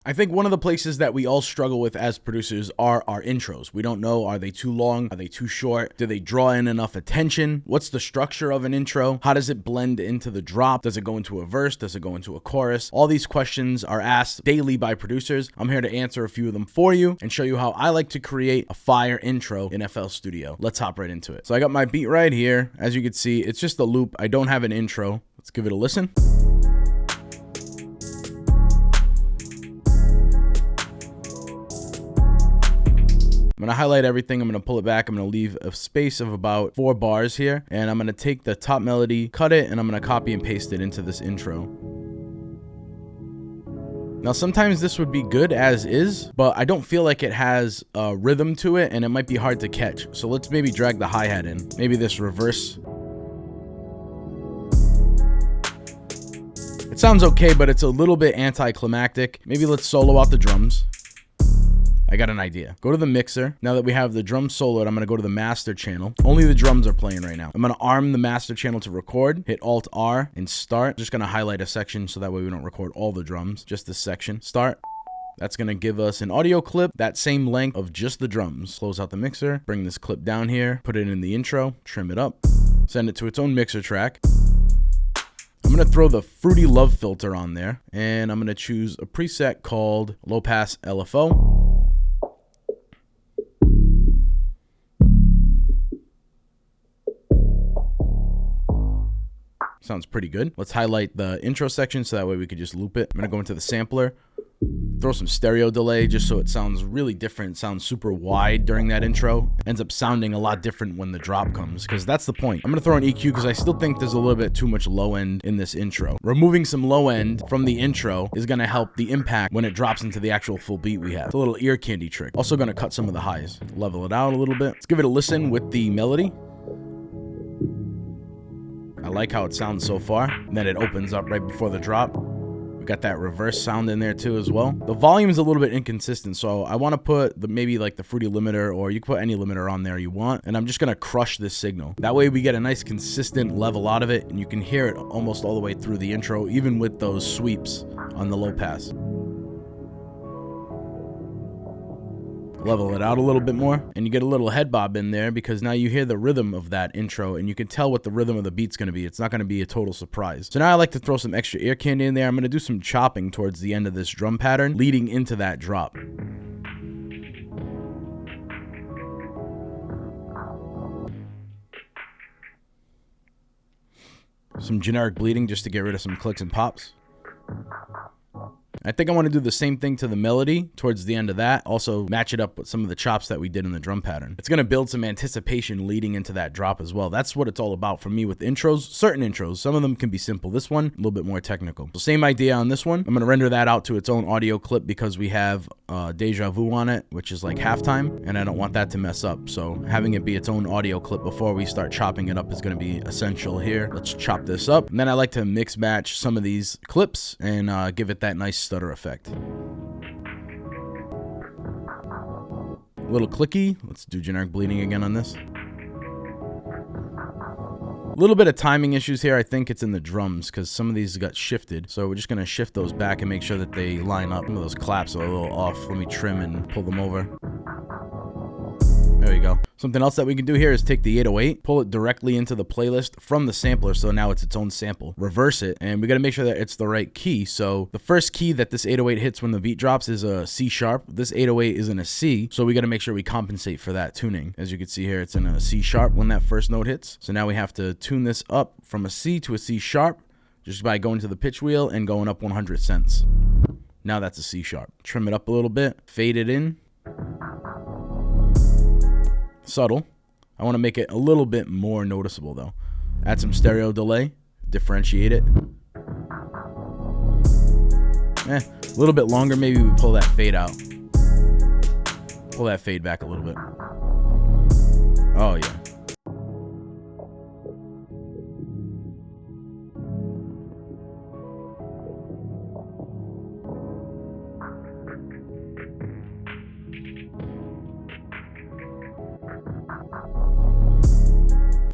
I think one of the places that we all struggle with as producers are our intros. We don't know, are they too long? Are they too short? Do they draw in enough attention? What's the structure of an intro? How does it blend into the drop? Does it go into a verse? Does it go into a chorus? All these questions are asked daily by producers. I'm here to answer a few of them for you and show you how I like to create a fire intro in FL Studio. Let's hop right into it. So I got my beat right here. As you can see, it's just a loop. I don't have an intro. Let's give it a listen. I'm going to highlight everything. I'm going to pull it back. I'm going to leave a space of about 4 bars here. And I'm going to take the top melody, cut it, and I'm going to copy and paste it into this intro. Now, sometimes this would be good as is, but I don't feel like it has a rhythm to it, and it might be hard to catch. So let's maybe drag the hi-hat in. Maybe this reverse. It sounds okay, but it's a little bit anticlimactic. Maybe let's solo out the drums. I got an idea. Go to the mixer. Now that we have the drum soloed, I'm going to go to the master channel. Only the drums are playing right now. I'm going to arm the master channel to record. Hit Alt-R and start. Just going to highlight a section so that way we don't record all the drums. Just this section. Start. That's going to give us an audio clip, that same length of just the drums. Close out the mixer. Bring this clip down here. Put it in the intro. Trim it up. Send it to its own mixer track. I'm going to throw the Fruity Love filter on there. And I'm going to choose a preset called Low Pass LFO. Sounds pretty good. Let's highlight the intro section so that way we could just loop it. I'm going to go into the sampler, throw some stereo delay just so it sounds really different. It sounds super wide during that intro. Ends up sounding a lot different when the drop comes, because that's the point. I'm going to throw an EQ because I still think there's a little bit too much low end in this intro. Removing some low end from the intro is going to help the impact when it drops into the actual full beat we have. It's a little ear candy trick. Also going to cut some of the highs, level it out a little bit. Let's give it a listen with the melody. I like how it sounds so far. And then it opens up right before the drop. We got that reverse sound in there too as well. The volume is a little bit inconsistent, so I want to put maybe like the Fruity limiter, or you can put any limiter on there you want. And I'm just going to crush this signal. That way we get a nice consistent level out of it, and you can hear it almost all the way through the intro, even with those sweeps on the low pass. Level it out a little bit more, and you get a little head bob in there because now you hear the rhythm of that intro, and you can tell what the rhythm of the beat's going to be. It's not going to be a total surprise. So now I like to throw some extra ear candy in there. I'm going to do some chopping towards the end of this drum pattern leading into that drop. Some generic bleeding just to get rid of some clicks and pops. I think I want to do the same thing to the melody towards the end of that. Also match it up with some of the chops that we did in the drum pattern. It's going to build some anticipation leading into that drop as well. That's what it's all about for me with intros. Certain intros, some of them can be simple. This one, a little bit more technical. So same idea on this one. I'm going to render that out to its own audio clip because we have Deja Vu on it, which is like halftime, and I don't want that to mess up. So having it be its own audio clip before we start chopping it up is going to be essential here. Let's chop this up. And then I like to mix match some of these clips and give it that nice stutter effect. A little clicky. Let's do generic bleeding again on this. A little bit of timing issues here. I think it's in the drums because some of these got shifted. So we're just going to shift those back and make sure that they line up. Some of those claps are a little off. Let me trim and pull them over. There we go. Something else that we can do here is take the 808, pull it directly into the playlist from the sampler, so now it's its own sample. Reverse it, and we got to make sure that it's the right key. So the first key that this 808 hits when the beat drops is a C sharp. This 808 is in a C, so we got to make sure we compensate for that tuning. As you can see here, it's in a C sharp when that first note hits. So now we have to tune this up from a C to a C sharp just by going to the pitch wheel and going up 100 cents. Now that's a C sharp. Trim it up a little bit, fade it in. Subtle. I want to make it a little bit more noticeable though. Add some stereo delay, differentiate it. A little bit longer, maybe we pull that fade out. Pull that fade back a little bit. Oh yeah.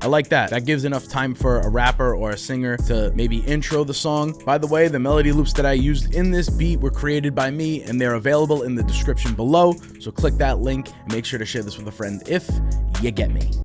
I like that. That gives enough time for a rapper or a singer to maybe intro the song. By the way, the melody loops that I used in this beat were created by me, and they're available in the description below. So click that link and make sure to share this with a friend if you get me.